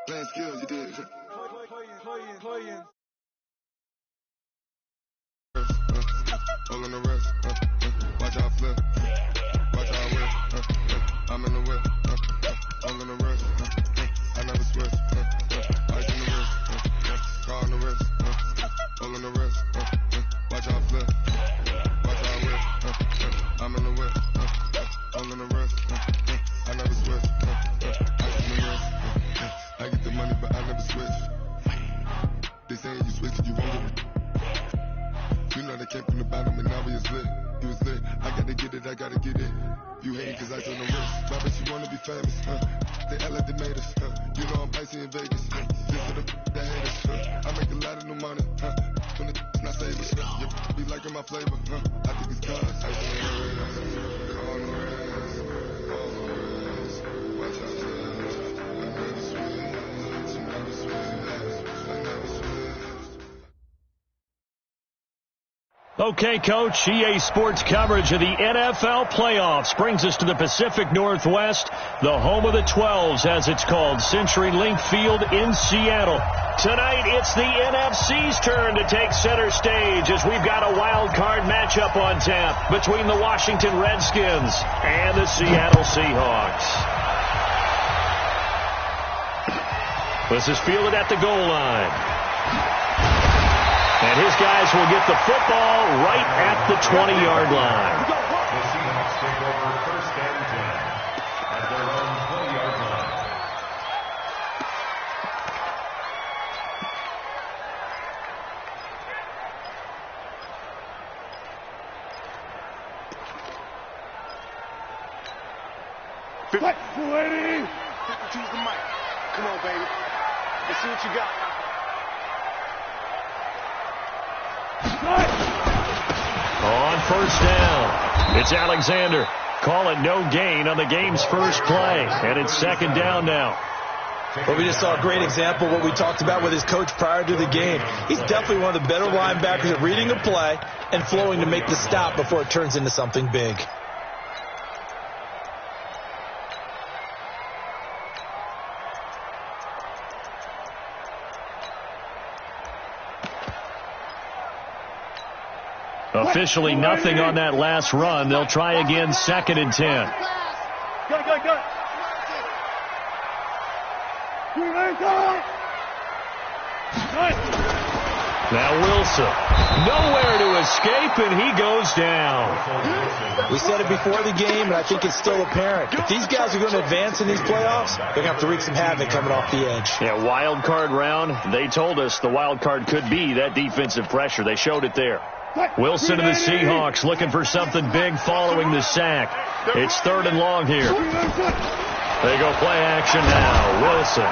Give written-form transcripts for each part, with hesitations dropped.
Playing skills, you did. Playing. All in the rest. Watch how I flip. Watch how I whip. I'm in the whip. All in the rest. I never switch. Ice in the wrist. Car in the wrist. All in the wrist. Watch how I flip. Watch how I whip. I'm in the whip. All in the wrist. I never switch. Ice in the wrist. I get the money, but I never switch. They saying you switch, you won't get it. You know they came from the bottom and now we is lit. You was lit. I gotta get it, I gotta get it. You hate cause I on the wrist. Why but you wanna be famous, They act like they made us, You know I'm icy in Vegas, Just for the that hate us, I make a lot of new money, When it's not savers, You be liking my flavor, I think it's cause I on the wrist, on the wrist, on the wrist. Watch out, Okay, Coach, EA Sports coverage of the NFL playoffs brings us to the Pacific Northwest, the home of the 12s, as it's called, CenturyLink Field in Seattle. Tonight, it's the NFC's turn to take center stage as we've got a wild card matchup on tap between the Washington Redskins and the Seattle Seahawks. This is fielded at the goal line. And his guys will get the football right at the 20-yard line. The Seahawks take over first and 10 at their own 20-yard line. Choose the mic. Come on, baby. Let's see what you got. On first down, it's Alexander. Call it no gain on the game's first play, and it's second down now. Well, we just saw a great example of what we talked about with his coach prior to the game. He's definitely one of the better linebackers at reading a play and flowing to make the stop before it turns into something big. Officially nothing on that last run. They'll try again, second and 10. Go. Now Wilson, nowhere to escape, and he goes down. We said it before the game, and I think it's still apparent. If these guys are going to advance in these playoffs, they're going to have to wreak some havoc coming off the edge. Yeah, wild card round. They told us the wild card could be that defensive pressure. They showed it there. Wilson and the Seahawks looking for something big following the sack. It's third and long here. They go play action now. Wilson.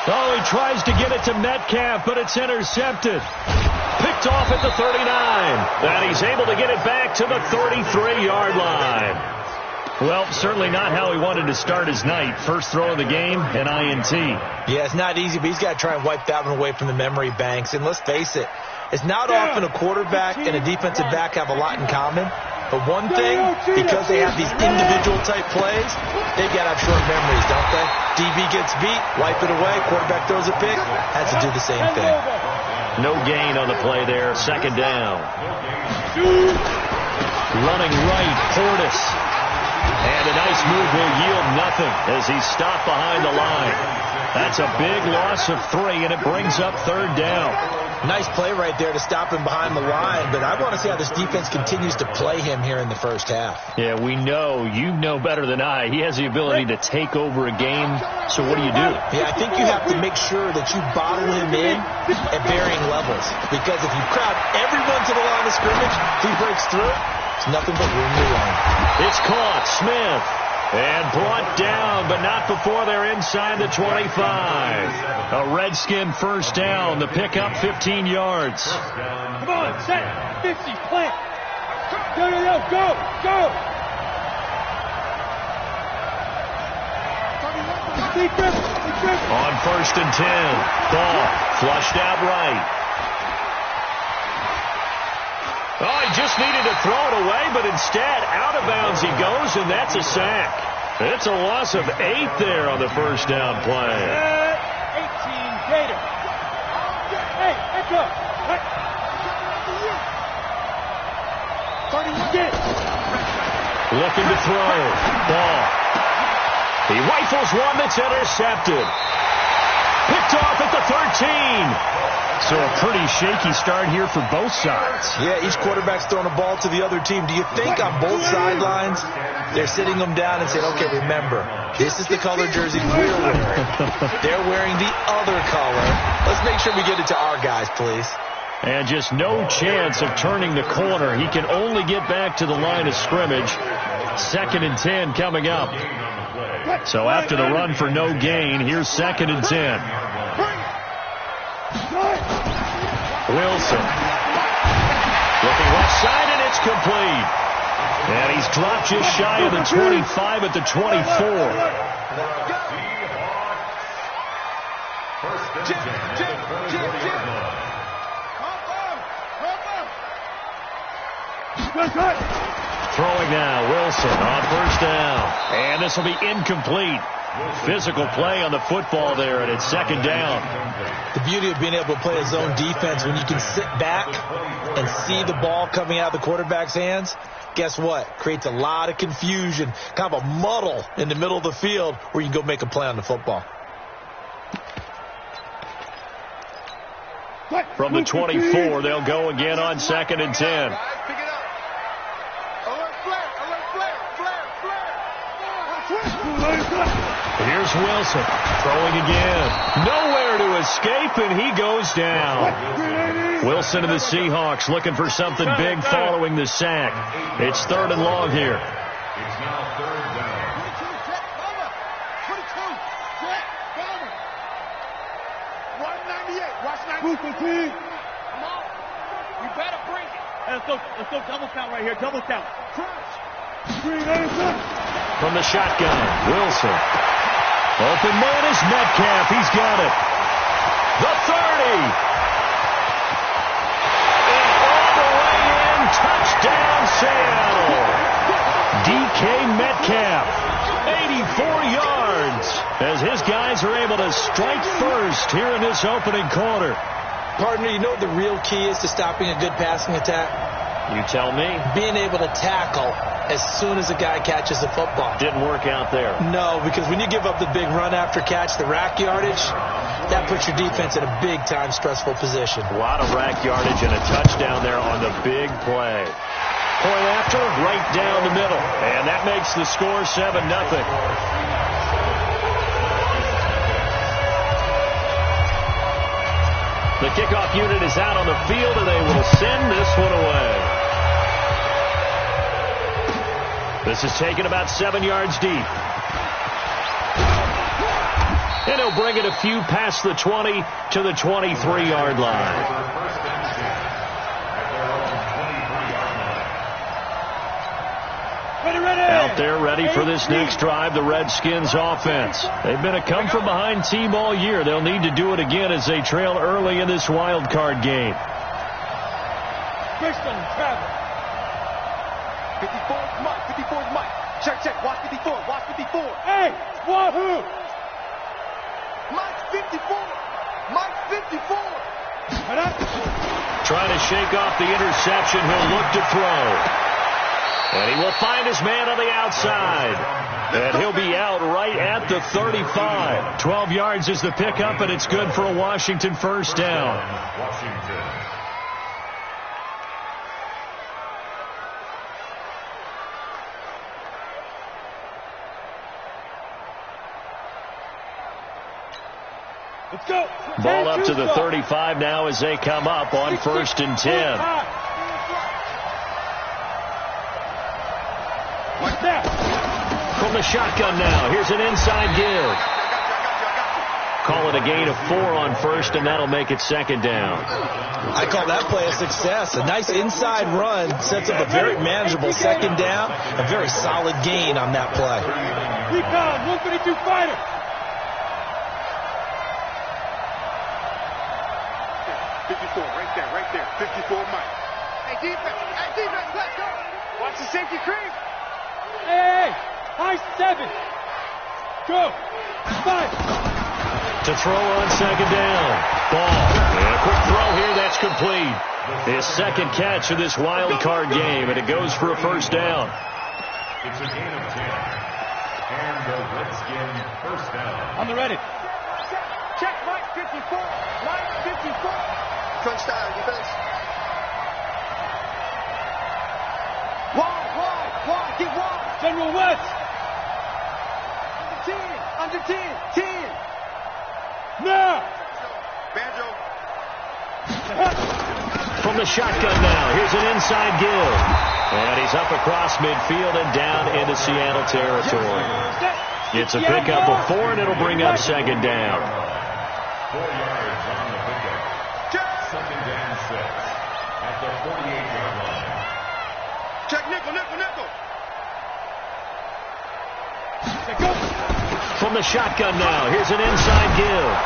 Oh, he tries to get it to Metcalf, but it's intercepted. Picked off at the 39. And he's able to get it back to the 33-yard line. Well, certainly not how he wanted to start his night. First throw of the game, an INT. Yeah, it's not easy, but he's got to try and wipe that one away from the memory banks. And let's face it, it's not often a quarterback and a defensive back have a lot in common. But one thing, because they have these individual type plays, they've got to have short memories, don't they? DB gets beat, wipe it away, quarterback throws a pick, has to do the same thing. No gain on the play there, second down. Running right, Portis. And a nice move will yield nothing as he's stopped behind the line. That's a big loss of 3, and it brings up third down. Nice play right there to stop him behind the line, but I want to see how this defense continues to play him here in the first half. Yeah, we know. You know better than I. He has the ability to take over a game, so what do you do? Yeah, I think you have to make sure that you bottle him in at varying levels, because if you crowd everyone to the line of scrimmage, if he breaks through, it's nothing but room to run. It's caught. Smith. And brought down, but not before they're inside the 25. A Redskin first down. The pickup 15 yards. Come on, set. 50, plant. Go! On 1st and 10. Ball flushed out right. Oh, he just needed to throw it away, but instead, out of bounds he goes, and that's a sack. It's a loss of 8 there on the first down play. 18 Gator. Hey, let's go. Looking to throw. Ball. He rifles one that's intercepted. Picked off at the 13. So a pretty shaky start here for both sides. Yeah, each quarterback's throwing a ball to the other team. Do you think on both sidelines they're sitting them down and saying, okay, remember, this is the color jersey we're wearing. They're wearing the other color. Let's make sure we get it to our guys, please. And just no chance of turning the corner. He can only get back to the line of scrimmage. 2nd and 10 coming up. So after the run for no gain, here's 2nd and 10. Wilson. Looking left side, and it's complete. And he's dropped just shy of the 25 at the 24. Throwing now, Wilson on 1st down. And this will be incomplete. Physical play on the football there, and it's 2nd down. The beauty of being able to play a zone defense, when you can sit back and see the ball coming out of the quarterback's hands, guess what? Creates a lot of confusion, kind of a muddle in the middle of the field where you can go make a play on the football. From the 24, they'll go again on 2nd and 10. Here's Wilson throwing again. Nowhere to escape, and he goes down. Wilson and the Seahawks looking for something big following the sack. It's 3rd and long here. It's now 3rd down. You better bring it. Let's go double count right here. Double count. From the shotgun, Wilson. Open man is Metcalf. He's got it. The 30. And all the way in. Touchdown, Seattle. DK Metcalf. 84 yards. As his guys are able to strike first here in this opening quarter. Partner, you know what the real key is to stopping a good passing attack? You tell me. Being able to tackle as soon as a guy catches the football. Didn't work out there. No, because when you give up the big run after catch, the rack yardage, that puts your defense in a big-time stressful position. A lot of rack yardage and a touchdown there on the big play. Point after, right down the middle. And that makes the score 7-0. The kickoff unit is out on the field, and they will send this one away. This is taken about 7 yards deep. And he'll bring it a few past the 20 to the 23-yard line. Out there ready for this next drive, the Redskins offense. They've been a come-from-behind team all year. They'll need to do it again as they trail early in this wild card game. 54's Mike. Check. Watch 54. Hey, wahoo! Mike 54. Trying to shake off the interception. He'll look to throw. And he will find his man on the outside. And he'll be out right at the 35. 12 yards is the pickup, and it's good for a Washington first down. Let's go. Ball up to the 35 now as they come up on 1st and 10. From the shotgun now. Here's an inside give. Call it a gain of 4 on first, and that'll make it second down. I call that play a success. A nice inside run sets up a very manageable second down. A very solid gain on that play. Recon, 152 fighter. Right there. 54 Mike. Hey, defense, let's go. Watch the safety creep. Hey, high 7. Go. 5. To throw on second down. Ball. And a quick throw here, that's complete. His second catch of this wild card game, and it goes for a first down. It's a gain of 10. And the Redskins first down. On the ready. Check Mike 54. Mike 54. Front style defense. Wide, get wide. General West. Under 10. Now. Banjo. From the shotgun now, here's an inside give. And he's up across midfield and down into Seattle territory. It's a pickup of 4, and it'll bring up second down. 4 yards on the pickup. Second down 6 at the 48-yard line. Check nickel. From the shotgun now, here's an inside give.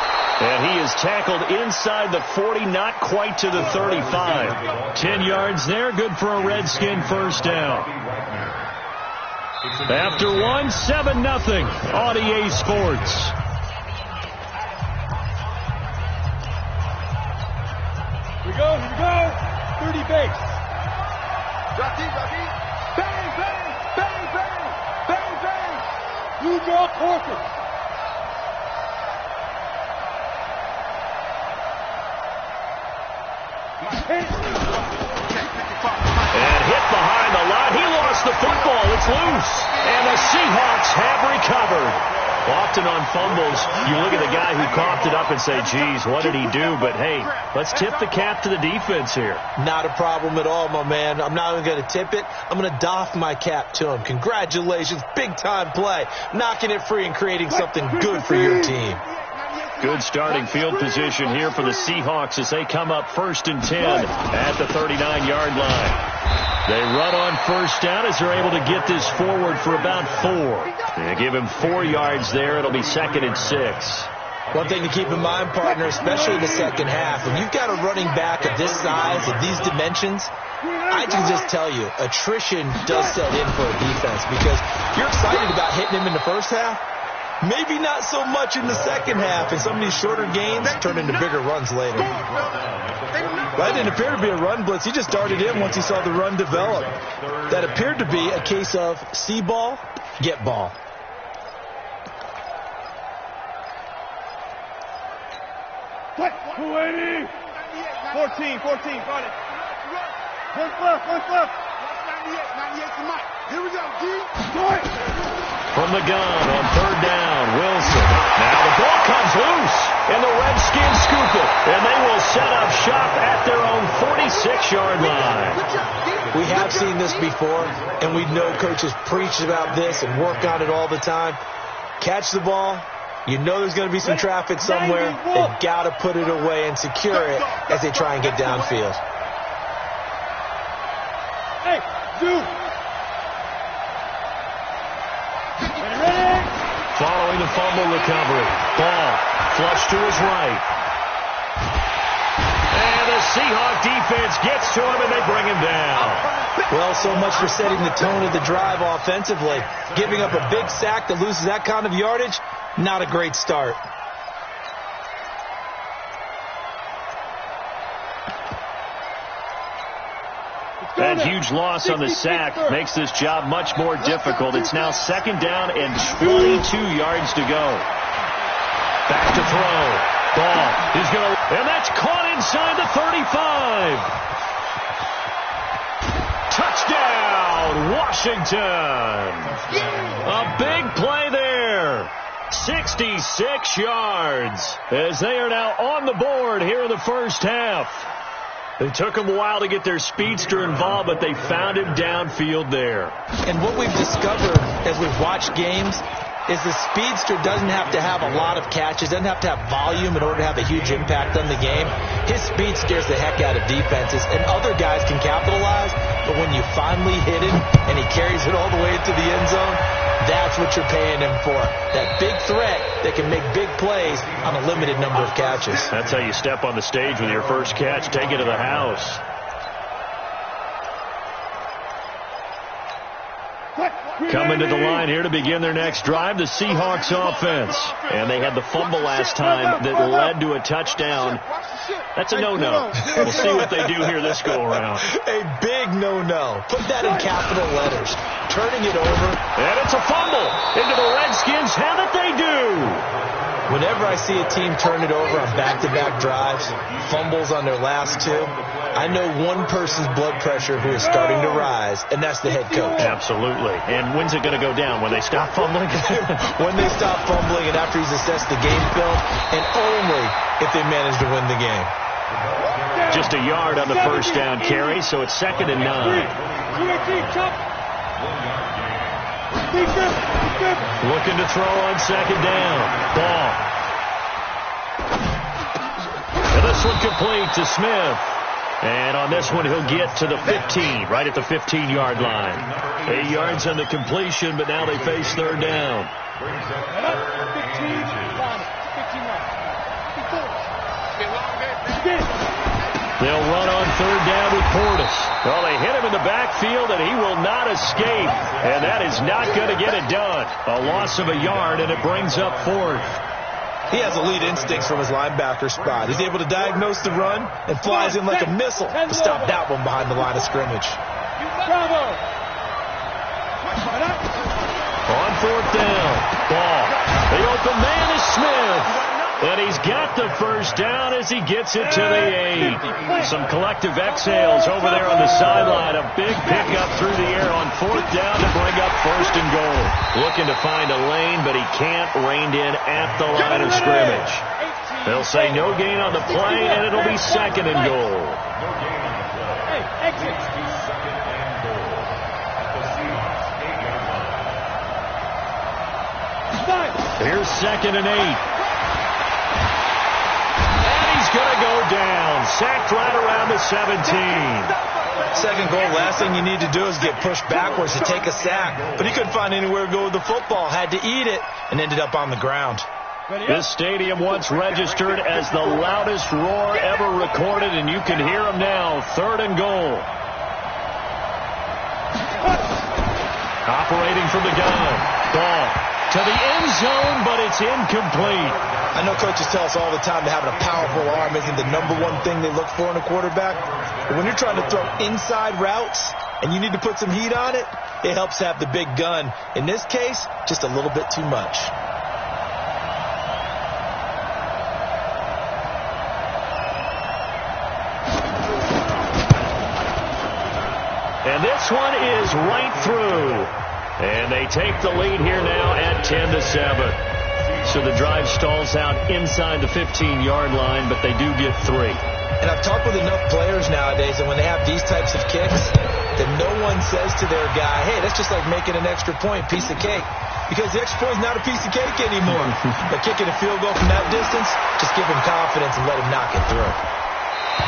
And he is tackled inside the 40, not quite to the 35. 10 yards there, good for a Redskin first down. After 1, 7-0 on EA Sports. Here we go. 30 base. Drop deep. Bang. Blue draw Corker. And hit behind the line. He lost the football. It's loose. And the Seahawks have recovered. Often on fumbles, you look at the guy who coughed it up and say, geez, what did he do? But, hey, let's tip the cap to the defense here. Not a problem at all, my man. I'm not even going to tip it. I'm going to doff my cap to him. Congratulations. Big-time play. Knocking it free and creating something good for your team. Good starting field position here for the Seahawks as they come up 1st and 10 at the 39-yard line. They run on first down as they're able to get this forward for about 4. They give him 4 yards there. It'll be 2nd and 6. One thing to keep in mind, partner, especially the second half, when you've got a running back of this size, of these dimensions, I can just tell you, attrition does set in for a defense because you're excited about hitting him in the first half. Maybe not so much in the second half, and some of these shorter gains turn into bigger runs later. That didn't appear to be a run blitz. He just darted in once he saw the run develop. That appeared to be a case of see ball, get ball. What? 280. 14, got it. One left. 98 to Mike. Here we go, D. From the gun on 3rd down, Wilson. Now the ball comes loose, and the Redskins scoop it. And they will set up shop at their own 46-yard line. We have seen this before, and we know coaches preach about this and work on it all the time. Catch the ball. You know there's going to be some traffic somewhere. They've got to put it away and secure it as they try and get downfield. Hey, dude. Following the fumble recovery. Ball flushed to his right. And the Seahawk defense gets to him, and they bring him down. Well, so much for setting the tone of the drive offensively. Giving up a big sack that loses that kind of yardage, not a great start. That huge loss on the sack makes this job much more difficult. It's now 2nd down and 22 yards to go. Back to throw. Ball is going to... And that's caught inside the 35. Touchdown, Washington. A big play there. 66 yards as they are now on the board here in the first half. It took them a while to get their speedster involved, but they found him downfield there. And what we've discovered as we've watched games, is the speedster doesn't have to have a lot of catches, doesn't have to have volume in order to have a huge impact on the game. His speed scares the heck out of defenses, and other guys can capitalize, but when you finally hit him and he carries it all the way into the end zone, that's what you're paying him for. That big threat that can make big plays on a limited number of catches. That's how you step on the stage with your first catch. Take it to the house. Coming to the line here to begin their next drive, the Seahawks offense. And they had the fumble last time that led to a touchdown. That's a no-no. We'll see what they do here this go-around. A big no-no. Put that in capital letters. Turning it over. And it's a fumble into the Redskins. How did they do? Whenever I see a team turn it over on back-to-back drives, fumbles on their last two, I know one person's blood pressure who is starting to rise, and that's the head coach. Absolutely. And when's it going to go down? When they stop fumbling? When they stop fumbling and after he's assessed the game film, and only if they manage to win the game. Just a yard on the first down carry, so it's 2nd and 9. Looking to throw on 2nd down. Ball. And this one complete to Smith. And on this one, he'll get to the 15, right at the 15-yard line. 8 yards on the completion, but now they face 3rd down. They'll run on 3rd down with Portis. Well, they hit him in the backfield, and he will not escape. And that is not going to get it done. A loss of a yard, and it brings up 4th. He has elite instincts from his linebacker spot. He's able to diagnose the run and flies in like a missile to stop that one behind the line of scrimmage. On 4th down, Ball. The open man is Smith. And he's got the first down as he gets it to the 8. Some collective exhales over there on the sideline. A big pickup through the air on 4th down to bring up 1st and goal. Looking to find a lane, but he can't. Reined in at the line of scrimmage. They'll say no gain on the play, and it'll be 2nd and goal. Here's 2nd and 8. Going to go down. Sacked right around the 17. 2nd goal, last thing you need to do is get pushed backwards to take a sack. But he couldn't find anywhere to go with the football. Had to eat it and ended up on the ground. This stadium once registered as the loudest roar ever recorded, and you can hear them now. 3rd and goal. Operating from the gun. Ball to the end zone, but it's incomplete. I know coaches tell us all the time that having a powerful arm isn't the #1 thing they look for in a quarterback. But when you're trying to throw inside routes and you need to put some heat on it, it helps to have the big gun. In this case, just a little bit too much. And this one is right through. And they take the lead here now at 10-7. So the drive stalls out inside the 15-yard line, but they do get 3. And I've talked with enough players nowadays that when they have these types of kicks, that no one says to their guy, hey, that's just like making an extra point, piece of cake. Because the extra point is not a piece of cake anymore. But kicking a field goal from that distance, just give him confidence and let him knock it through.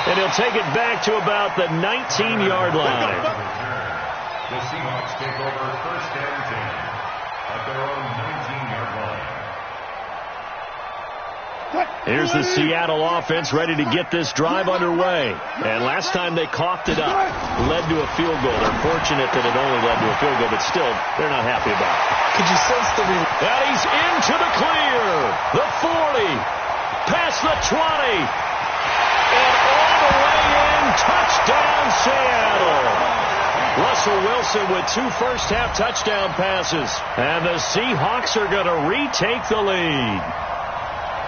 And he'll take it back to about the 19-yard line. The Seahawks take over 1st and 10 at their own 19-yard line. Here's the Seattle offense ready to get this drive underway. And last time they coughed it up, led to a field goal. They're fortunate that it only led to a field goal, but still, they're not happy about it. Could you sense the... And he's into the clear. The 40, past the 20, and all the way in. Touchdown, Seattle. Russell Wilson with 2 first-half touchdown passes. And the Seahawks are going to retake the lead.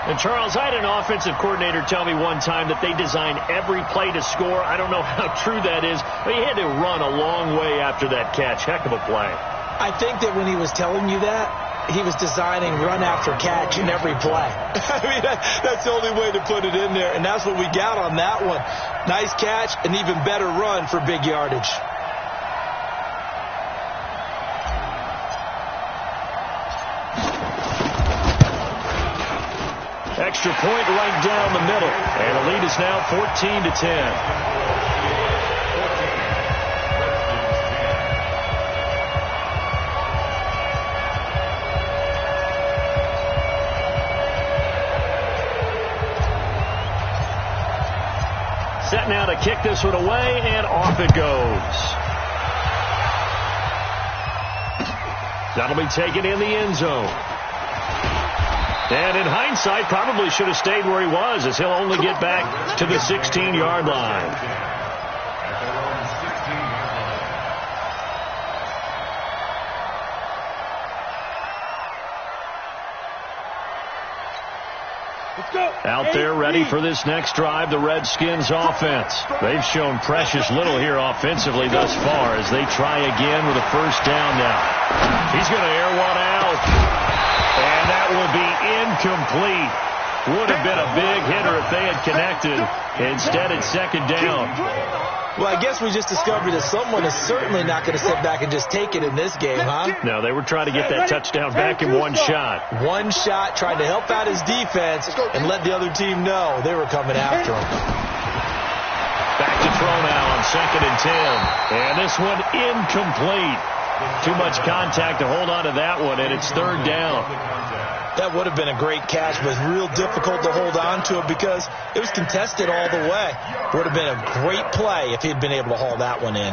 And, Charles, I had an offensive coordinator tell me one time that they design every play to score. I don't know how true that is, but he had to run a long way after that catch. Heck of a play. I think that when he was telling you that, he was designing run after catch in every play. I mean, that's the only way to put it in there, and that's what we got on that one. Nice catch, an even better run for big yardage. Extra point right down the middle. And the lead is now 14-10. Set now to kick this one away, and off it goes. That'll be taken in the end zone. And in hindsight, probably should have stayed where he was, as he'll only get back to the 16-yard line. Out there ready for this next drive, the Redskins offense. They've shown precious little here offensively thus far as they try again with a first down now. He's going to air one out. And that will be incomplete. Would have been a big hitter if they had connected. Instead, it's second down. Well, I guess we just discovered that someone is certainly not going to sit back and just take it in this game, huh? No, they were trying to get that touchdown back in one shot. One shot, trying to help out his defense and let the other team know they were coming after him. Back to throw now on 2nd and 10. And this one incomplete. Too much contact to hold on to that one, and it's third down. That would have been a great catch, but it's real difficult to hold on to it because it was contested all the way. Would have been a great play if he'd been able to haul that one in.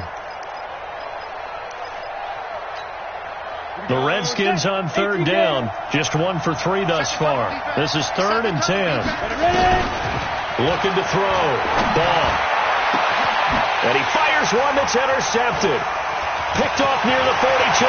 The Redskins on third down. Just 1 for 3 thus far. This is 3rd and 10. Looking to throw. Ball. And he fires one that's intercepted. Picked off near the 42.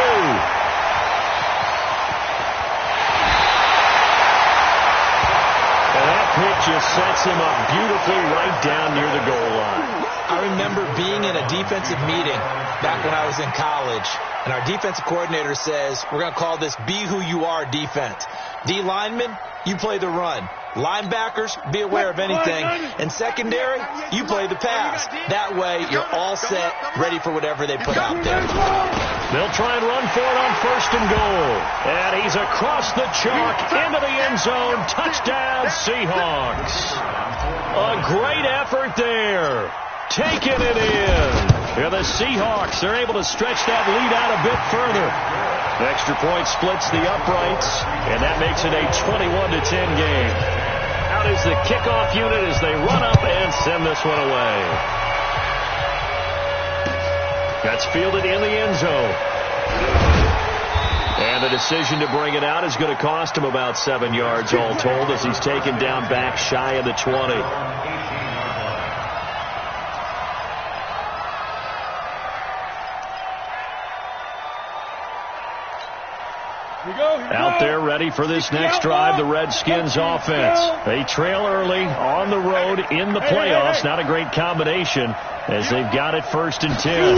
And that pick just sets him up beautifully right down near the goal line. I remember being in a defensive meeting back when I was in college, and our defensive coordinator says, we're going to call this Be Who You Are defense. D linemen, you play the run. Linebackers, be aware of anything. And secondary, you play the pass. That way, you're all set, ready for whatever they put out there. They'll try and run for it on 1st and goal. And he's across the chalk into the end zone. Touchdown, Seahawks. A great effort there. Taking it in. Here the Seahawks, they're able to stretch that lead out a bit further. The extra point splits the uprights, and that makes it a 21-10 game. Out is the kickoff unit as they run up and send this one away. That's fielded in the end zone. And the decision to bring it out is going to cost him about 7 yards all told as he's taken down back shy of the 20. Out there ready for this next drive, the Redskins offense. They trail early on the road in the playoffs. Not a great combination as they've got it 1st and 10.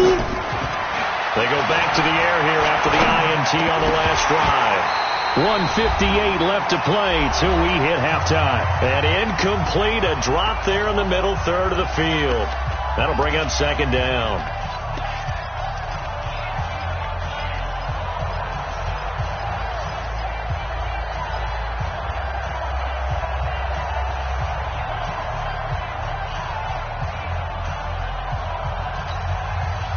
They go back to the air here after the INT on the last drive. 1:58 left to play till we hit halftime. And incomplete, a drop there in the middle third of the field. That'll bring up 2nd down.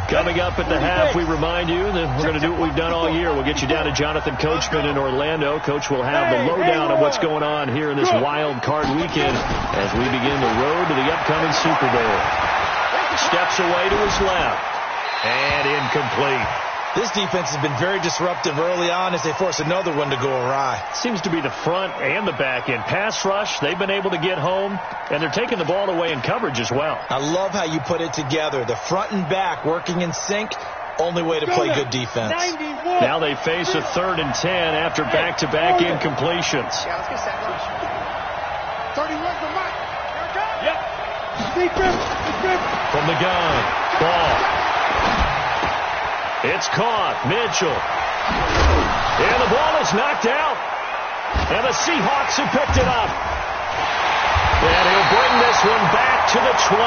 Coming up at the half, we remind you that we're going to do what we've done all year. We'll get you down to Jonathan Coachman in Orlando. Coach will have the lowdown on what's going on here in this wild card weekend as we begin the road to the upcoming Super Bowl. Steps away to his left. And incomplete. This defense has been very disruptive early on as they force another one to go awry. Seems to be the front and the back end. Pass rush, they've been able to get home, and they're taking the ball away in coverage as well. I love how you put it together. The front and back working in sync, only way to play good defense. Now they face a 3rd and 10 after back-to-back incompletions. Yeah, let's get set. 31 for Mike. Yep. From the gun, ball. It's caught. Mitchell. And the ball is knocked out. And the Seahawks have picked it up. And he'll bring this one back to the 29.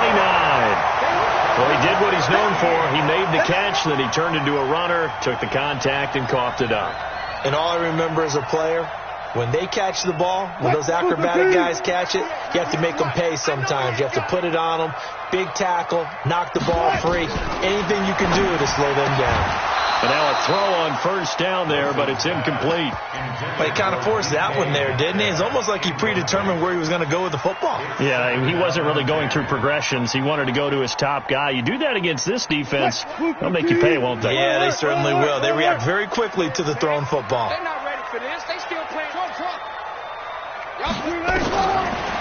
Well, he did what he's known for. He made the catch, then he turned into a runner, took the contact, and coughed it up. And all I remember as a player, When they catch the ball, when those acrobatic guys catch it, you have to make them pay sometimes. You have to put it on them, big tackle, knock the ball free. Anything you can do to slow them down. And now a throw on first down there, but it's incomplete. But he kind of forced that one there, didn't he? It's almost like he predetermined where he was going to go with the football. Yeah, he wasn't really going through progressions. He wanted to go to his top guy. You do that against this defense, they'll make you pay, won't they? Yeah, they certainly will. They react very quickly to the thrown football. They're not ready for this. They still playing.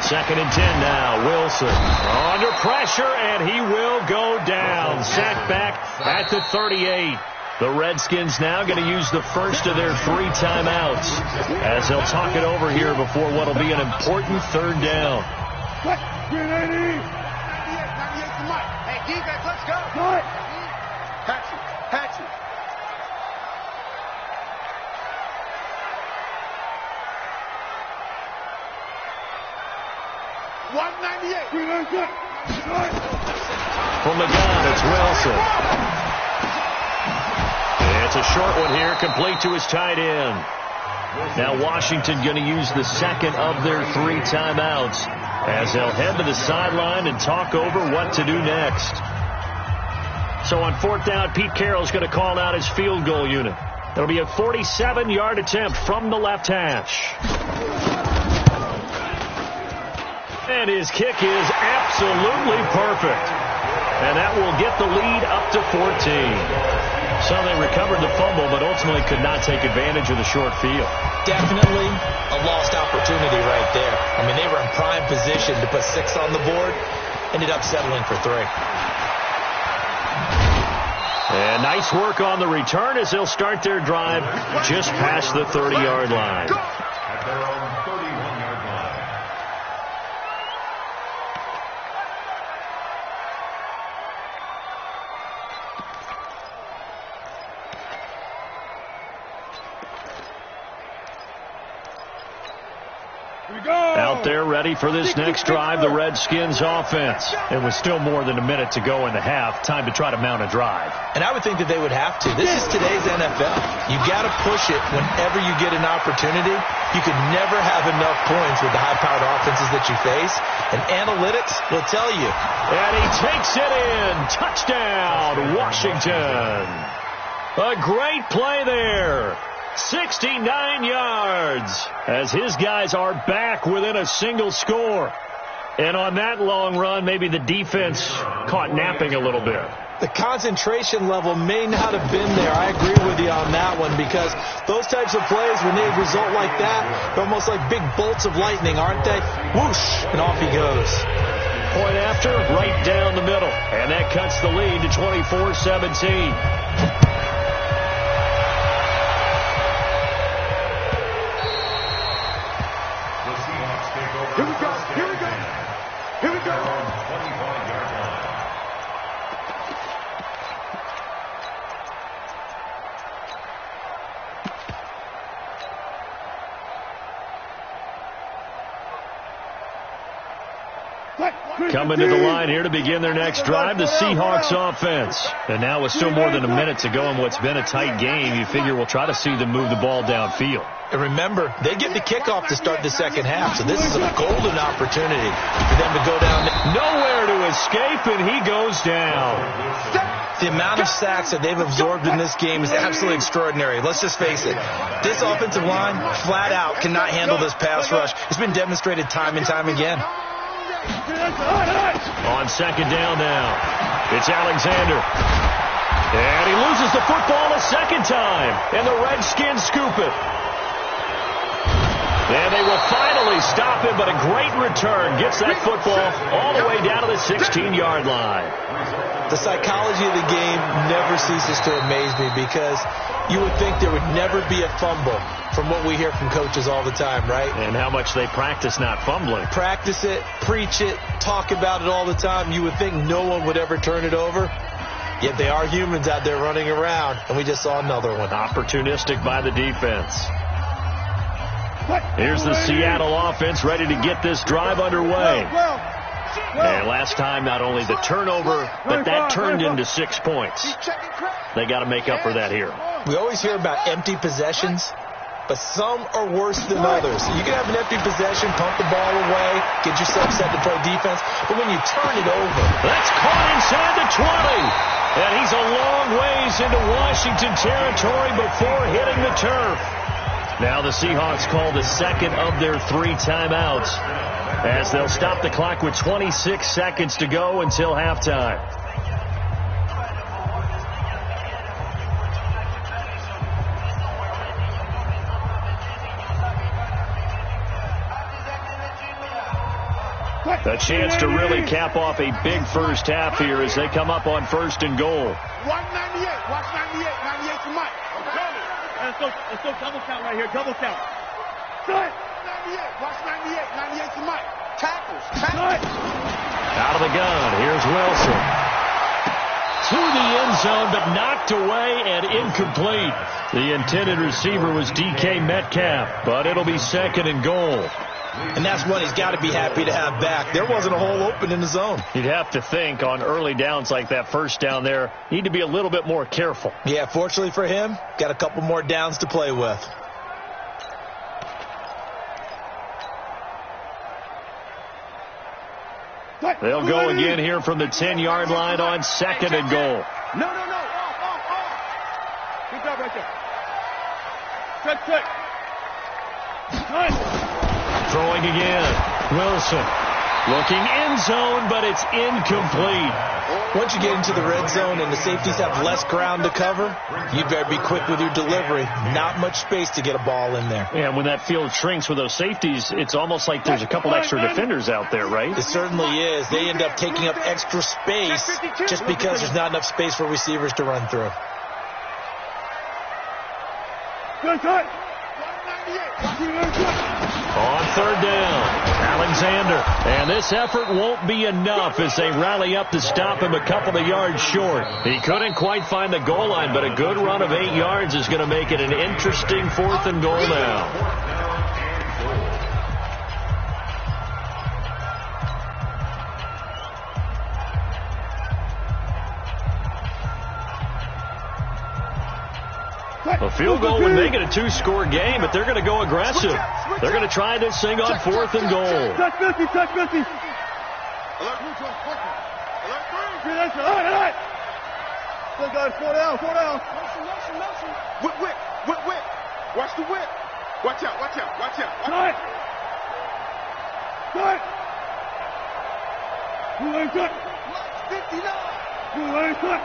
Second and 10 now. Wilson under pressure, and he will go down. Sacked back at the 38. The Redskins now going to use the first of their 3 timeouts as they'll talk it over here before what will be an important third down. Hey, defense, let's go. Patch it. From the gun, it's Wilson. It's a short one here, complete to his tight end. Now Washington going to use the second of their 3 timeouts as they'll head to the sideline and talk over what to do next. So on 4th down, Pete Carroll's going to call out his field goal unit. It'll be a 47-yard attempt from the left hash. And his kick is absolutely perfect. And that will get the lead up to 14. So they recovered the fumble, but ultimately could not take advantage of the short field. Definitely a lost opportunity right there. I mean, they were in prime position to put 6 on the board. Ended up settling for 3. And nice work on the return as they'll start their drive just past the 30-yard line. At their own 31-yard line. Out there ready for this next drive, the Redskins offense. And with still more than a minute to go in the half, time to try to mount a drive. And I would think that they would have to. This is today's NFL. You got to push it whenever you get an opportunity. You could never have enough points with the high-powered offenses that you face. And analytics will tell you. And he takes it in. Touchdown, Washington. A great play there. 69 yards as his guys are back within a single score. And on that long run, maybe the defense caught napping a little bit. The concentration level may not have been there. I agree with you on that one because those types of plays, when they result like that, they're almost like big bolts of lightning, aren't they? Whoosh, and off he goes. Point after, right down the middle. And that cuts the lead to 24-17. Here we go. 25-yard line. Coming to the line here to begin their next drive, the Seahawks offense. And now with still more than a minute to go in what's been a tight game, you figure we'll try to see them move the ball downfield. And remember, they get the kickoff to start the second half, so this is a golden opportunity for them to go down. Nowhere to escape, and he goes down. The amount of sacks that they've absorbed in this game is absolutely extraordinary. Let's just face it. This offensive line, flat out, cannot handle this pass rush. It's been demonstrated time and time again. On second down now, it's Alexander. And he loses the football a second time, and the Redskins scoop it. And they will finally stop him, but a great return gets that football all the way down to the 16-yard line. The psychology of the game never ceases to amaze me because you would think there would never be a fumble from what we hear from coaches all the time, right? And how much they practice not fumbling. Practice it, preach it, talk about it all the time. You would think no one would ever turn it over. Yet they are humans out there running around, and we just saw another one. Opportunistic by the defense. Here's the Seattle offense ready to get this drive underway. And last time, not only the turnover, but that turned into 6 points. They got to make up for that here. We always hear about empty possessions. but some are worse than others. You can have an empty possession, pump the ball away, get yourself set to play defense, but when you turn it over. That's caught inside the 20. And he's a long ways into Washington territory before hitting the turf. Now the Seahawks call the second of their 3 timeouts as they'll stop the clock with 26 seconds to go until halftime. A chance to really cap off a big first half here as they come up on 1st and goal. 198. Watch 98. 98 to Mike. Let's go double count right here. Double count. Cut. 98. Watch 98. 98 to Mike. Tackles. Out of the gun. Here's Wilson. To the end zone, but knocked away and incomplete. The intended receiver was DK Metcalf, but it'll be 2nd and goal. And that's what he's got to be happy to have back. There wasn't a hole open in the zone. You'd have to think on early downs like that first down there, need to be a little bit more careful. Yeah, fortunately for him, got a couple more downs to play with. They'll go again here from the 10-yard line on 2nd and goal. No. Off. Good job right there. Check. Throwing again. Wilson looking end zone, but it's incomplete. Once you get into the red zone and the safeties have less ground to cover, you better be quick with your delivery. Not much space to get a ball in there. Yeah, when that field shrinks with those safeties, it's almost like there's a couple extra defenders out there, right? It certainly is. They end up taking up extra space just because there's not enough space for receivers to run through. Good. On 3rd down, Alexander. And this effort won't be enough as they rally up to stop him a couple of yards short. He couldn't quite find the goal line, but a good run of 8 yards is going to make it an interesting 4th and goal now. A field goal would make it a 2-score game, but they're going to go aggressive. They're going to try this thing on 4th and goal. Touch 50. Alert. Good guys, 4 down. Motion. Whip. Watch the whip. Watch out. Cut. Who ain't cut? 59. Who ain't cut?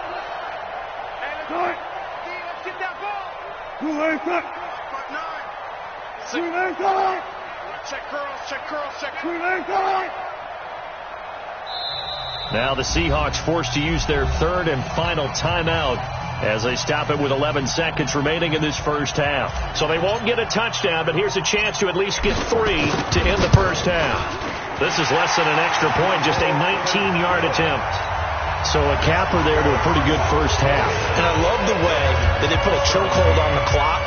Cut. Get that ball. Who ain't cut? 5'9". Who ain't cut? Check curls. Who ain't cut? Now the Seahawks forced to use their 3rd and final timeout as they stop it with 11 seconds remaining in this first half. So they won't get a touchdown, but here's a chance to at least get 3 to end the first half. This is less than an extra point, just a 19-yard attempt. So a capper there to a pretty good first half. And I love the way that they put a chokehold on the clock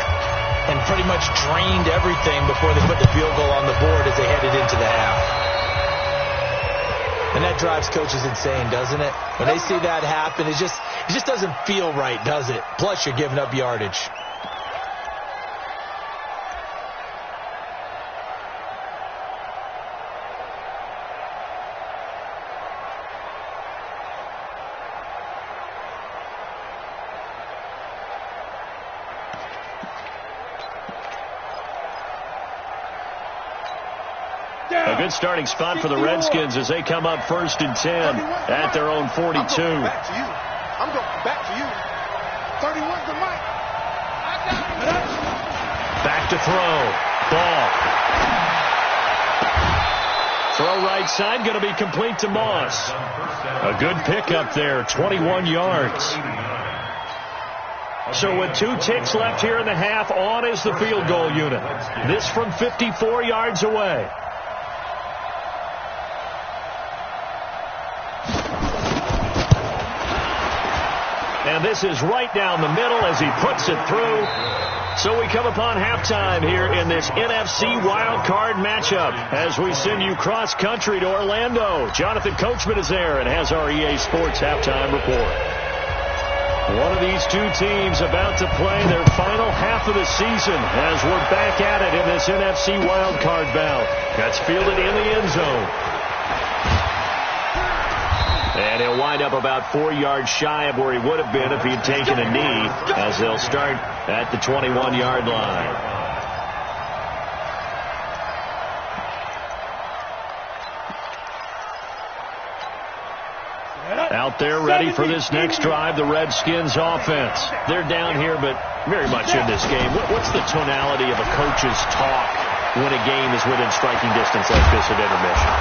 and pretty much drained everything before they put the field goal on the board as they headed into the half. And that drives coaches insane, doesn't it? When they see that happen, it just doesn't feel right, does it? Plus, you're giving up yardage. A good starting spot for the Redskins as they come up 1st and 10 at their own 42. I'm going back to you. 31's the mic. Back to throw. Ball. Throw right side, going to be complete to Moss. A good pickup there, 21 yards. So with 2 ticks left here in the half, on is the field goal unit. This from 54 yards away. And this is right down the middle as he puts it through. So we come upon halftime here in this NFC wildcard matchup as we send you cross-country to Orlando. Jonathan Coachman is there and has our EA Sports halftime report. One of these two teams about to play their final half of the season as we're back at it in this NFC wildcard bout. That's fielded in the end zone. And he'll wind up about 4 yards shy of where he would have been if he had taken a knee, as they'll start at the 21-yard line. Out there ready for this next drive, the Redskins offense. They're down here, but very much in this game. What's the tonality of a coach's talk when a game is within striking distance like this at intermission?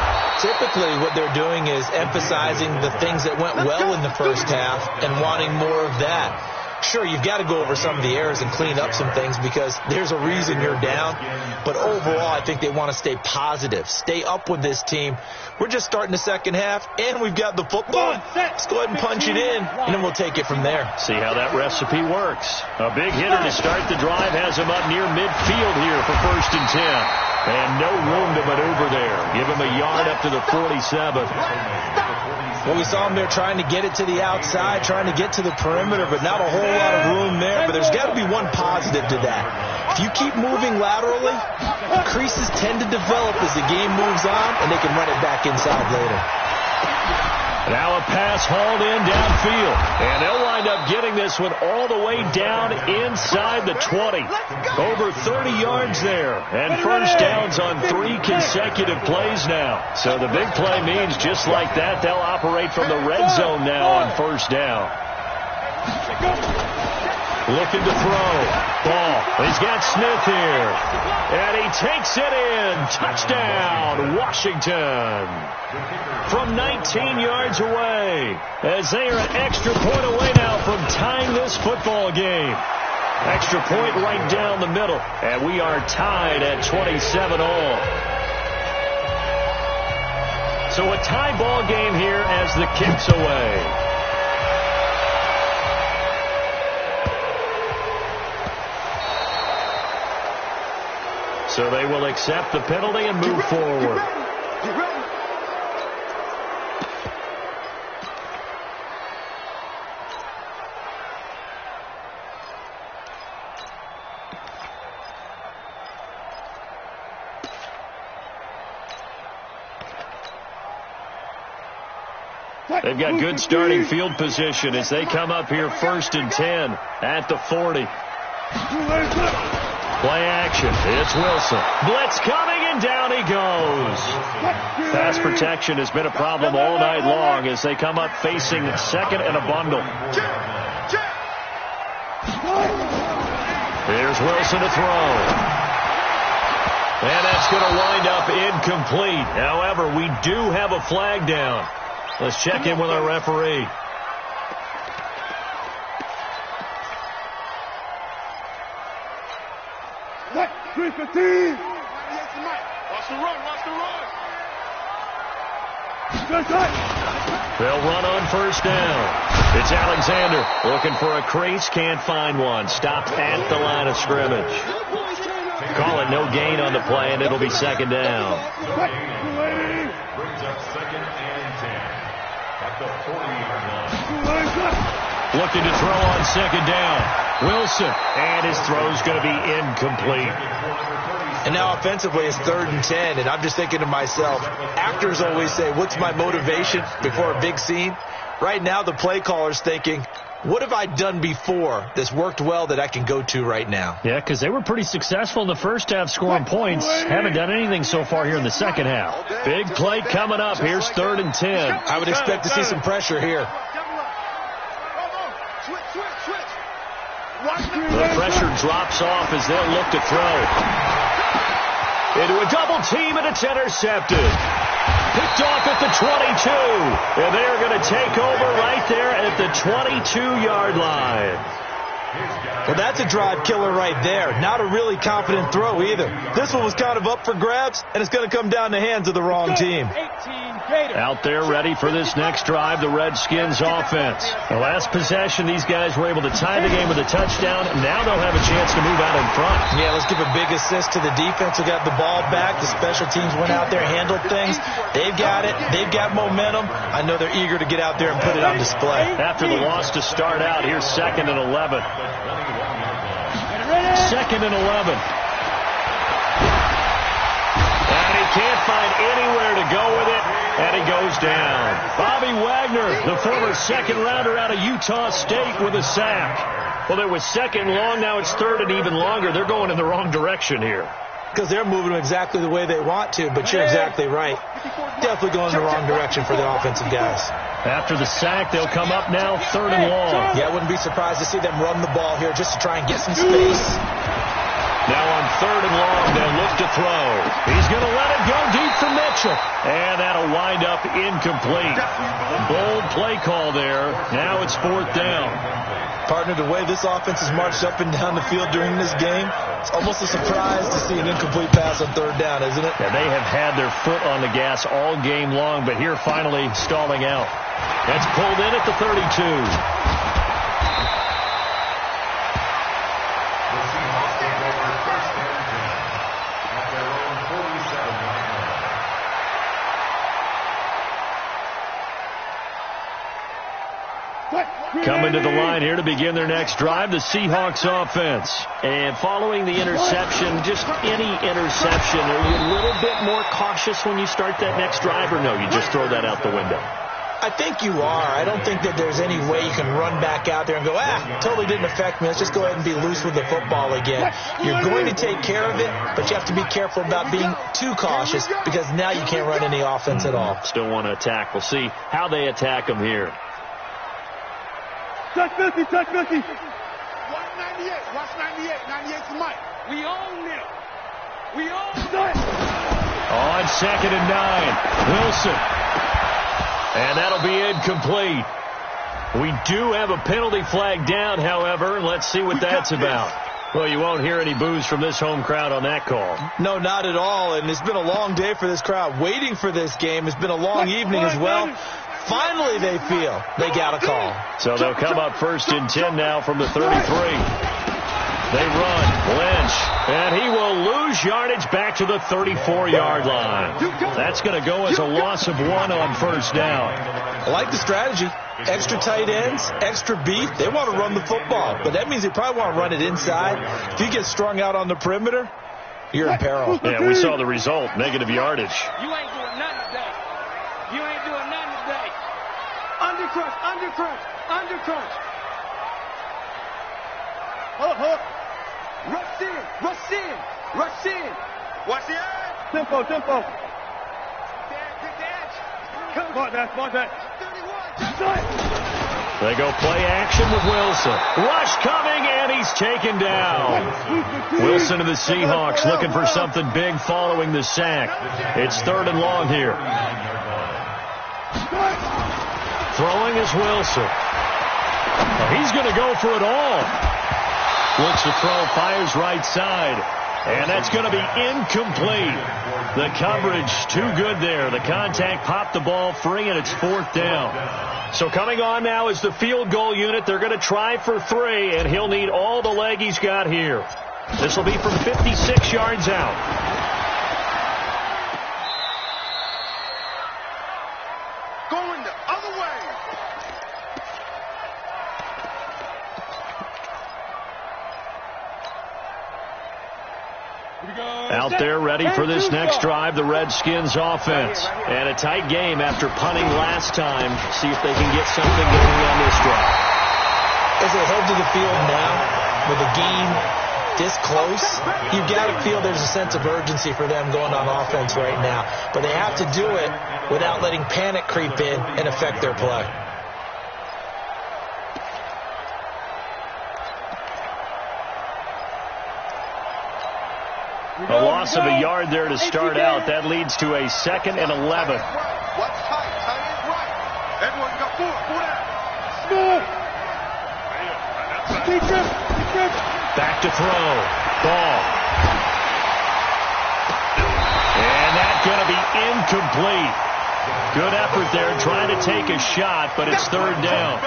Typically, what they're doing is emphasizing the things that went well in the first half and wanting more of that. Sure, you've got to go over some of the errors and clean up some things because there's a reason you're down. But overall, I think they want to stay positive, stay up with this team. We're just starting the second half, and we've got the football. Let's go ahead and punch it in, and then we'll take it from there. See how that recipe works. A big hitter to start the drive has him up near midfield here for 1st and 10. And no room to maneuver there. Give him a yard up to the 47. Well, we saw him there trying to get it to the outside, trying to get to the perimeter, but not a whole lot of room there. But there's got to be one positive to that. If you keep moving laterally, creases tend to develop as the game moves on, and they can run it back inside later. Now a pass hauled in downfield. And they'll wind up getting this one all the way down inside the 20. Over 30 yards there. And first downs on 3 consecutive plays now. So the big play means just like that, they'll operate from the red zone now on first down. Looking to throw. Ball. He's got Smith here. And he takes it in. Touchdown, Washington. From 19 yards away. As they are an extra point away now from tying this football game. Extra point right down the middle. And we are tied at 27 all. So a tie ball game here as the kick's away. So they will accept the penalty and move forward. They've got good starting field position as they come up here 1st and 10 at the 40. Play action. It's Wilson. Blitz coming, and down he goes. Pass protection has been a problem all night long as they come up facing second and a bundle. Here's Wilson to throw. And that's going to wind up incomplete. However, we do have a flag down. Let's check in with our referee. Watch the run, watch the run. They'll run on first down. It's Alexander looking for a crease, can't find one. Stopped at the line of scrimmage. Call it no gain on the play, and it'll be 2nd down. Brings up 2nd and 10 at the 40-yard line. Looking to throw on 2nd down. Wilson, and his throw's going to be incomplete. And now offensively it's 3rd and 10, and I'm just thinking to myself, actors always say, what's my motivation before a big scene? Right now the play caller's thinking, what have I done before that's worked well that I can go to right now? Yeah, because they were pretty successful in the first half scoring points. Haven't done anything so far here in the second half. Big play coming up. Here's 3rd and 10. I would expect to see some pressure here. The pressure drops off as they'll look to throw. Into a double team, and it's intercepted. Picked off at the 22. And they're going to take over right there at the 22-yard line. Well, that's a drive killer right there. Not a really confident throw either. This one was kind of up for grabs, and it's going to come down the hands of the wrong team. Out there ready for this next drive, the Redskins offense. The last possession, these guys were able to tie the game with a touchdown. Now they'll have a chance to move out in front. Yeah, let's give a big assist to the defense who got the ball back. The special teams went out there, handled things. They've got it. They've got momentum. I know they're eager to get out there and put it on display. After the loss to start out, here's 2nd and 11. 2nd and 11. And he can't find anywhere to go with it, and he goes down. Bobby Wagner, the former second-rounder out of Utah State, with a sack. Well, it was 2nd and long. Now it's 3rd and even longer. They're going in the wrong direction here. Because they're moving exactly the way they want to, but you're exactly right. Definitely going in the wrong direction for the offensive guys. After the sack, they'll come up now 3rd and long. Yeah, I wouldn't be surprised to see them run the ball here just to try and get some space. Now on 3rd and long, they'll look to throw. He's going to let it go deep for Mitchell. And that'll wind up incomplete. Bold play call there. Now it's 4th down. Partner, the way this offense has marched up and down the field during this game, it's almost a surprise to see an incomplete pass on 3rd down, isn't it? Yeah, they have had their foot on the gas all game long, but here finally stalling out. That's pulled in at the 32. Coming to the line here to begin their next drive, the Seahawks offense. And following the interception, just any interception, are you a little bit more cautious when you start that next drive, or no, you just throw that out the window? I think you are. I don't think that there's any way you can run back out there and go, totally didn't affect me. Let's just go ahead and be loose with the football again. You're going to take care of it, but you have to be careful about being too cautious because now you can't run any offense at all. Still want to attack. We'll see how they attack them here. Touch 50, touch 50. Watch 98, watch 98. 98's Mike. We own it. We own it. On 2nd and 9, Wilson. And that'll be incomplete. We do have a penalty flag down, however, and let's see what that's about. Well, you won't hear any boos from this home crowd on that call. No, not at all, and it's been a long day for this crowd. Waiting for this game. It's been a long evening as well. Finally, they feel they got a call. So they'll come up 1st and 10 now from the 33. They run. Lynch. And he will lose yardage back to the 34-yard line. That's going to go as a loss of 1 on 1st down. I like the strategy. Extra tight ends, extra beef. They want to run the football, but that means they probably want to run it inside. If you get strung out on the perimeter, you're in peril. Yeah, we saw the result. Negative yardage. You ain't doing nothing today. You ain't doing nothing today. Undercrunch, undercrunch, undercrunch. Rush in, rush in, rush in. Watch the edge. Tempo, tempo. Get the edge. Mark that. 31. They go play action with Wilson. Rush coming, and he's taken down. Wilson of the Seahawks looking for something big following the sack. It's 3rd and long here. Throwing is Wilson. Well, he's going to go for it all. Looks to throw, fires right side. And that's going to be incomplete. The coverage too good there. The contact popped the ball free, and it's 4th down. So coming on now is the field goal unit. They're going to try for 3, and he'll need all the leg he's got here. This will be from 56 yards out. Going the other way. Out there ready for this next drive, the Redskins offense. And a tight game after punting last time. See if they can get something going on this drive. As they head to the field now, with the game this close, you've got to feel there's a sense of urgency for them going on offense right now. But they have to do it without letting panic creep in and affect their play. A loss of a yard there to start out. That leads to a 2nd and 11. What's tight? Tight is right. Everyone got 4 down. Teacher. Back to throw. Ball. And that's going to be incomplete. Good effort there trying to take a shot, but it's third down.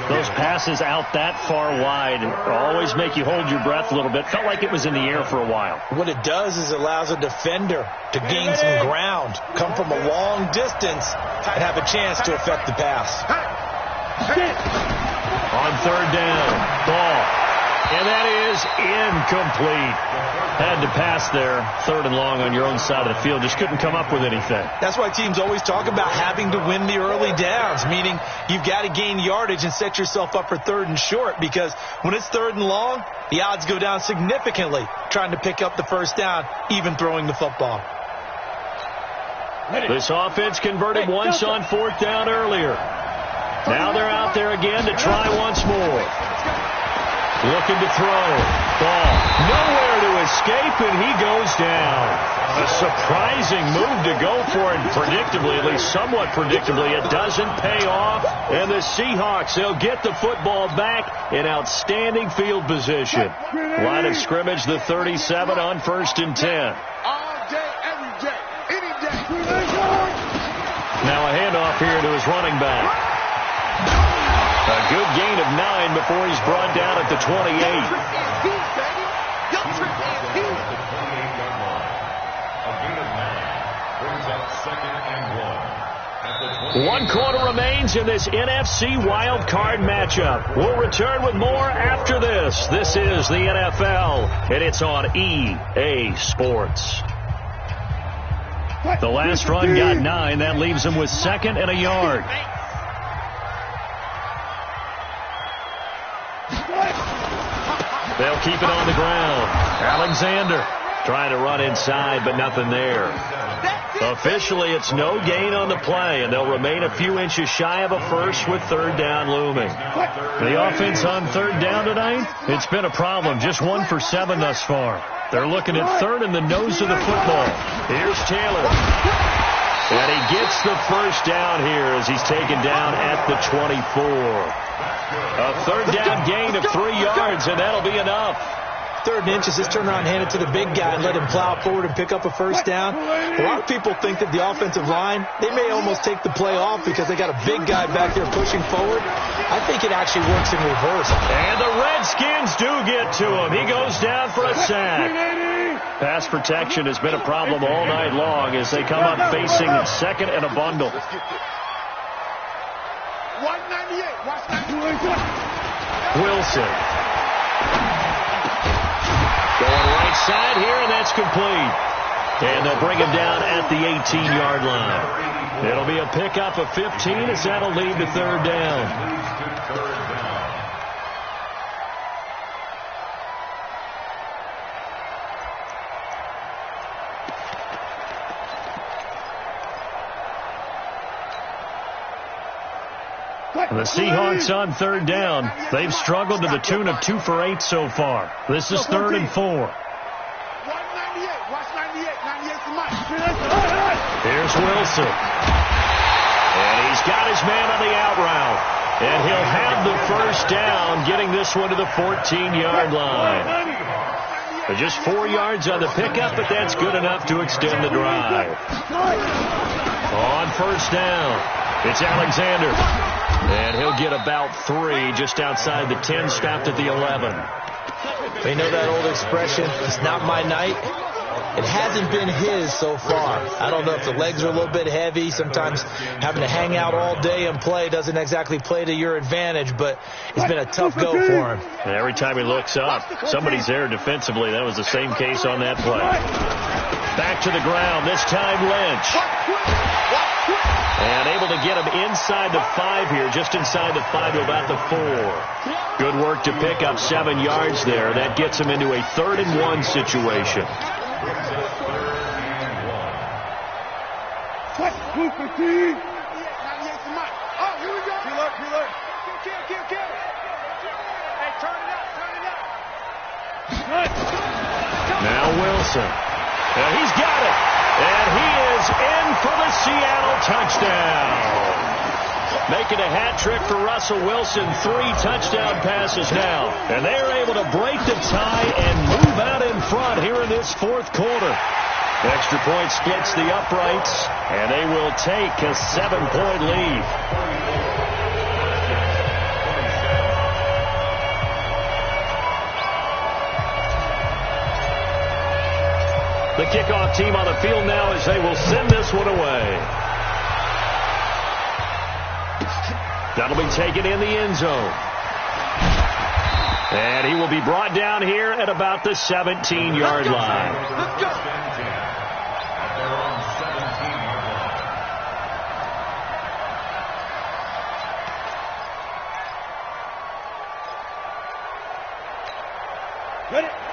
Those passes out that far wide always make you hold your breath a little bit. Felt like it was in the air for a while. What it does is it allows a defender to gain some ground, come from a long distance, and have a chance to affect the pass. On third down, ball. And that is incomplete. Had to pass there, third and long on your own side of the field. Just couldn't come up with anything. That's why teams always talk about having to win the early downs, meaning you've got to gain yardage and set yourself up for third and short, because when it's third and long, the odds go down significantly trying to pick up the first down, even throwing the football. This offense converted once on fourth down earlier. Now they're out there again to try once more. Looking to throw. Ball. Nowhere to escape, and he goes down. A surprising move to go for it predictably, at least somewhat predictably. It doesn't pay off. And the Seahawks, they'll get the football back in outstanding field position. Line of scrimmage, the 37 on 1st and 10. All day, every day, any day. Now a handoff here to his running back. A good gain of 9 before he's brought down at the 28. One quarter remains in this NFC wildcard matchup. We'll return with more after this. This is the NFL, and it's on EA Sports. The last run got 9. That leaves him with 2nd and a yard. They'll keep it on the ground. Alexander trying to run inside, but nothing there. Officially, it's no gain on the play, and they'll remain a few inches shy of a first with third down looming. The offense on third down tonight, it's been a problem. Just 1 for 7 thus far. They're looking at third in the nose of the football. Here's Taylor. And he gets the first down here as he's taken down at the 24. A third down gain of 3 yards, and that'll be enough. 3rd and inches, just turn around and hand it to the big guy and let him plow forward and pick up a first down. A lot of people think that the offensive line, they may almost take the play off because they got a big guy back there pushing forward. I think it actually works in reverse. And the Redskins do get to him. He goes down for a sack. Pass protection has been a problem all night long as they come up facing 2nd and a bundle. 198. Watch that. Wilson. Going right side here, and that's complete. And they'll bring him down at the 18-yard line. It'll be a pickup of 15 as that'll lead to third down. The Seahawks on third down. They've struggled to the tune of 2 for 8 so far. This is 3rd and 4. 198. Watch 98. 98 for Mike. Here's Wilson. And he's got his man on the out route. And he'll have the first down, getting this one to the 14-yard line. Just 4 yards on the pickup, but that's good enough to extend the drive. On first down, it's Alexander. And he'll get about 3 just outside the 10, stopped at the 11. They know that old expression, it's not my night. It hasn't been his so far. I don't know if the legs are a little bit heavy. Sometimes having to hang out all day and play doesn't exactly play to your advantage, but it's been a tough go for him. And every time he looks up, somebody's there defensively. That was the same case on that play. Back to the ground, this time Lynch. And able to get him inside the 5 here, just inside the 5 to about the 4. Good work to pick up 7 yards there. That gets him into a 3rd and 1 situation. Now Wilson. And he's got it. And he is in for the Seattle touchdown. Making a hat trick for Russell Wilson. 3 touchdown passes now. And they are able to break the tie and move out in front here in this fourth quarter. Extra point splits the uprights, and they will take a 7-point lead. The kickoff team on the field now as they will send this one away. That'll be taken in the end zone. And he will be brought down here at about the 17-yard line. Let's go.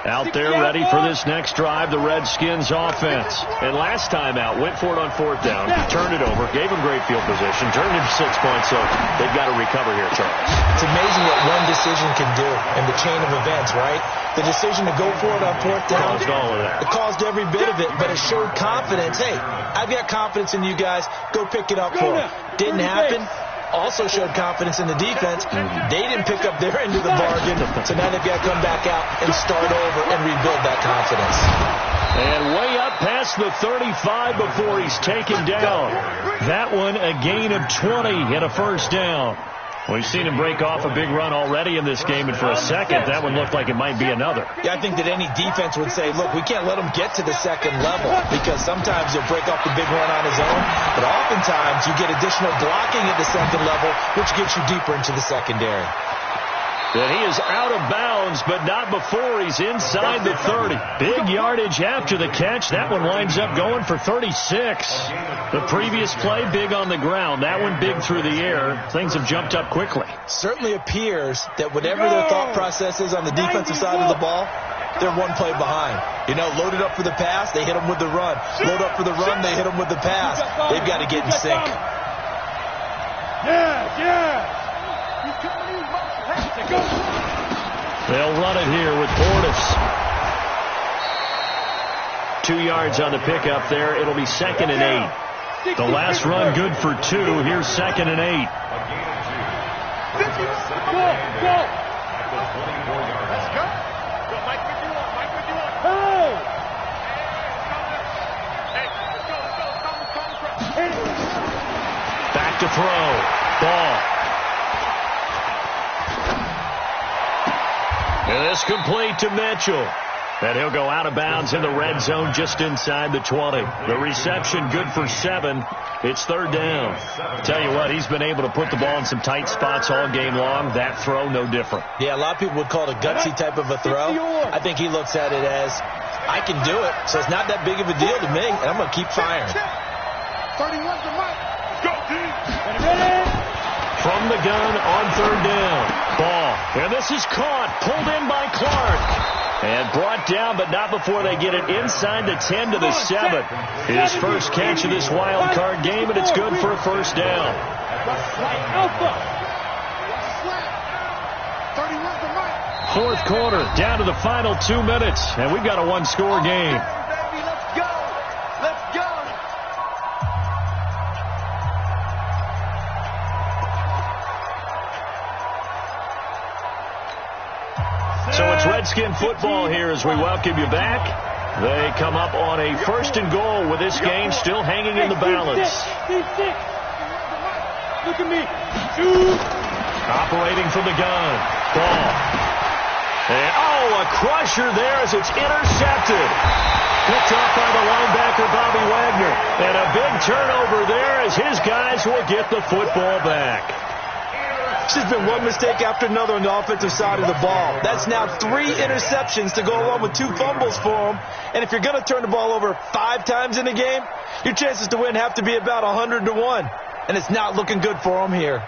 Out there ready for this next drive, the Redskins offense. And last time out, went for it on 4th down, turned it over, gave him great field position, turned him 6 points, so they've got to recover here, Charles. It's amazing what one decision can do in the chain of events, right? The decision to go for it on 4th down. Caused all of that. It caused every bit of it, but it showed confidence. Hey, I've got confidence in you guys. Go pick it up for them. Didn't happen. Also showed confidence in the defense. They didn't pick up their end of the bargain, so now they've got to come back out and start over and rebuild that confidence. And way up past the 35 before he's taken down. That one a gain of 20 and a first down. We've seen him break off a big run already in this game, and for a second, that one looked like it might be another. Yeah, I think that any defense would say, look, we can't let him get to the second level, because sometimes he'll break off the big run on his own, but oftentimes you get additional blocking at the second level, which gets you deeper into the secondary. And he is out of bounds, but not before he's inside the 30. Big yardage after the catch. That one winds up going for 36. The previous play, big on the ground. That one big through the air. Things have jumped up quickly. Certainly appears that whatever their thought process is on the defensive side of the ball, they're one play behind. You know, loaded up for the pass, they hit them with the run. Load up for the run, they hit them with the pass. They've got to get in sync. Yeah. They'll run it here with Portis. 2 yards on the pickup there. It'll be 2nd and 8. The last run good for 2. Here's 2nd and 8. Go. Back to throw. Ball. And this complete to Mitchell. And he'll go out of bounds in the red zone just inside the 20. The reception good for 7. It's 3rd down. Tell you what, he's been able to put the ball in some tight spots all game long. That throw, no different. Yeah, a lot of people would call it a gutsy type of a throw. I think he looks at it as, I can do it, so it's not that big of a deal to me, and I'm going to keep firing. 31 to Mike. Go, team. From the gun on 3rd down. Ball. And this is caught. Pulled in by Clark. And brought down, but not before they get it inside the 10 to the 7. His first catch of this wild card game, and it's good for a first down. Fourth quarter, down to the final 2 minutes, and we've got a one-score game. So it's Redskin football here as we welcome you back. They come up on a 1st and goal with this game still hanging in the balance. Look at me. Shoot. Operating from the gun. Ball. And, a crusher there as it's intercepted. Picked off by the linebacker, Bobby Wagner. And a big turnover there as his guys will get the football back. It's just been one mistake after another on the offensive side of the ball. That's now 3 interceptions to go along with 2 fumbles for him. And if you're going to turn the ball over 5 times in a game, your chances to win have to be about 100 to 1. And it's not looking good for him here.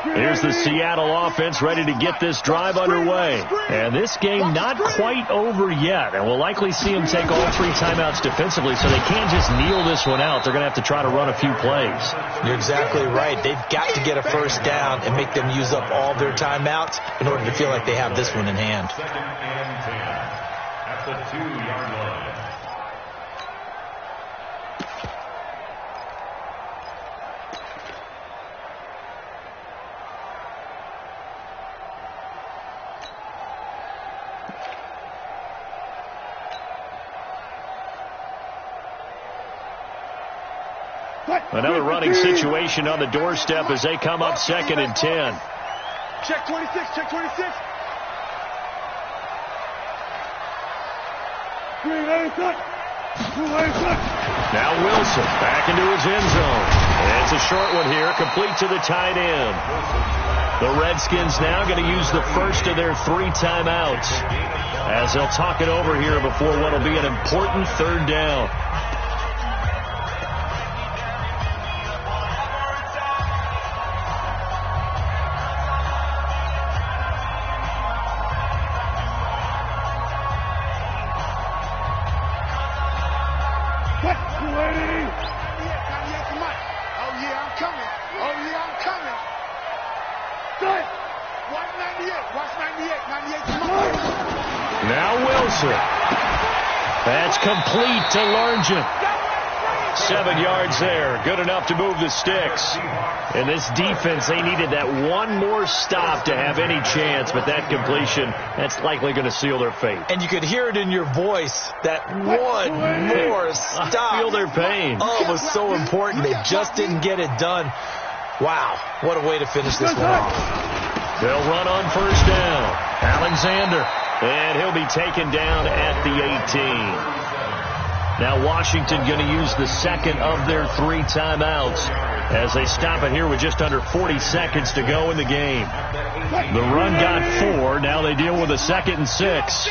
Here's the Seattle offense ready to get this drive underway. And this game not quite over yet. And we'll likely see them take all 3 timeouts defensively, so they can't just kneel this one out. They're going to have to try to run a few plays. You're exactly right. They've got to get a first down and make them use up all their timeouts in order to feel like they have this one in hand. 2nd and 10 at the 2-yard line. Another running situation on the doorstep as they come up 2nd and 10. Check 26, check 26. Now Wilson back into his end zone. And it's a short one here, complete to the tight end. The Redskins now going to use the first of their 3 timeouts as they'll talk it over here before what will be an important 3rd down. Now Wilson. That's complete to Largent. 7 yards there. Good enough to move the sticks. And this defense, they needed that one more stop to have any chance, but that completion, that's likely going to seal their fate. And you could hear it in your voice, that one more stop. I feel their pain. Oh, it was so important. They just didn't get it done. Wow, what a way to finish this one off. They'll run on 1st down. Alexander. And he'll be taken down at the 18. Now Washington going to use the 2nd of their 3 timeouts as they stop it here with just under 40 seconds to go in the game. The run got 4. Now they deal with a 2nd and 6.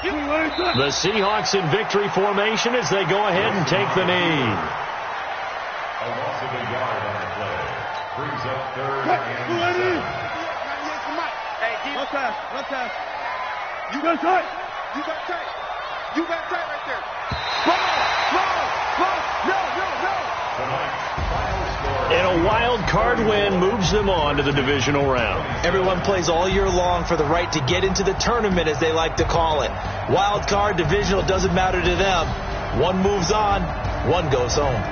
The Seahawks in victory formation as they go ahead and take the knee. A loss of a yard on the play. Brings up 3rd and 7. Run pass. You got tight. You got tight right there. Ball. No. And a wild card win moves them on to the divisional round. Everyone plays all year long for the right to get into the tournament, as they like to call it. Wild card, divisional, doesn't matter to them. One moves on, one goes home.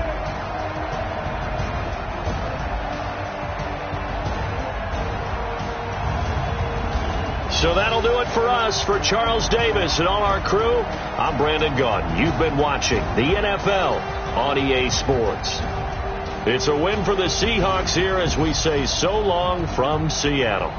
So that'll do it for us. For Charles Davis and all our crew, I'm Brandon Gaudin. You've been watching the NFL on EA Sports. It's a win for the Seahawks here as we say so long from Seattle.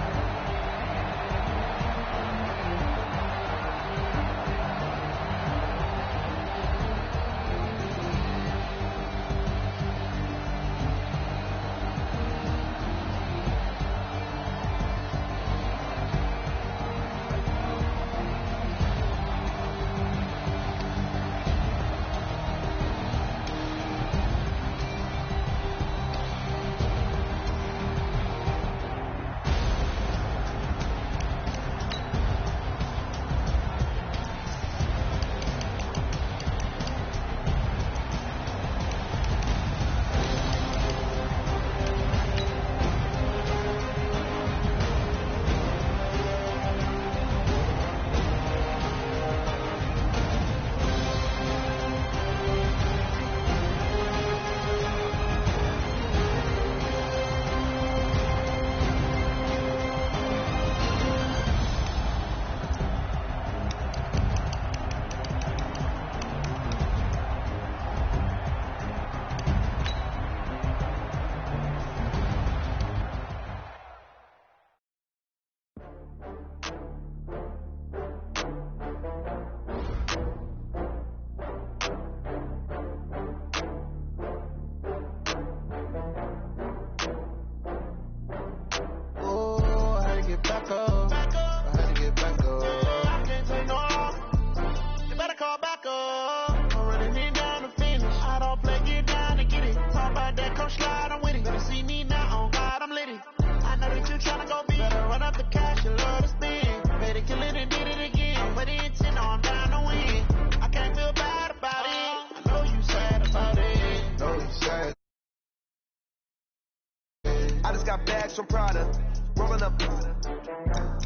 got bags from Prada, rolling up.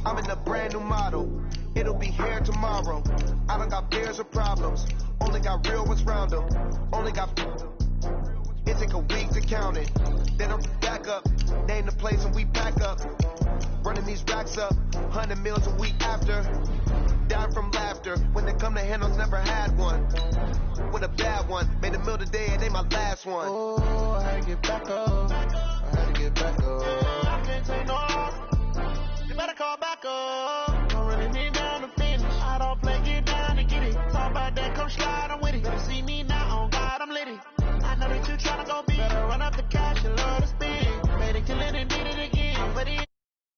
I'm in a brand new model. It'll be here tomorrow. I don't got fears or problems. Only got real ones round them. Only got. It take a week to count it. Then I'm back up. Name the place and we pack up. Running these racks up. 100 meals a week after. Dying from laughter. When they come to handles, never had one. With a a bad one. Made a meal today and they my last one. Oh, I had to get back up. I had to get back up. I can't take no. You better call back up.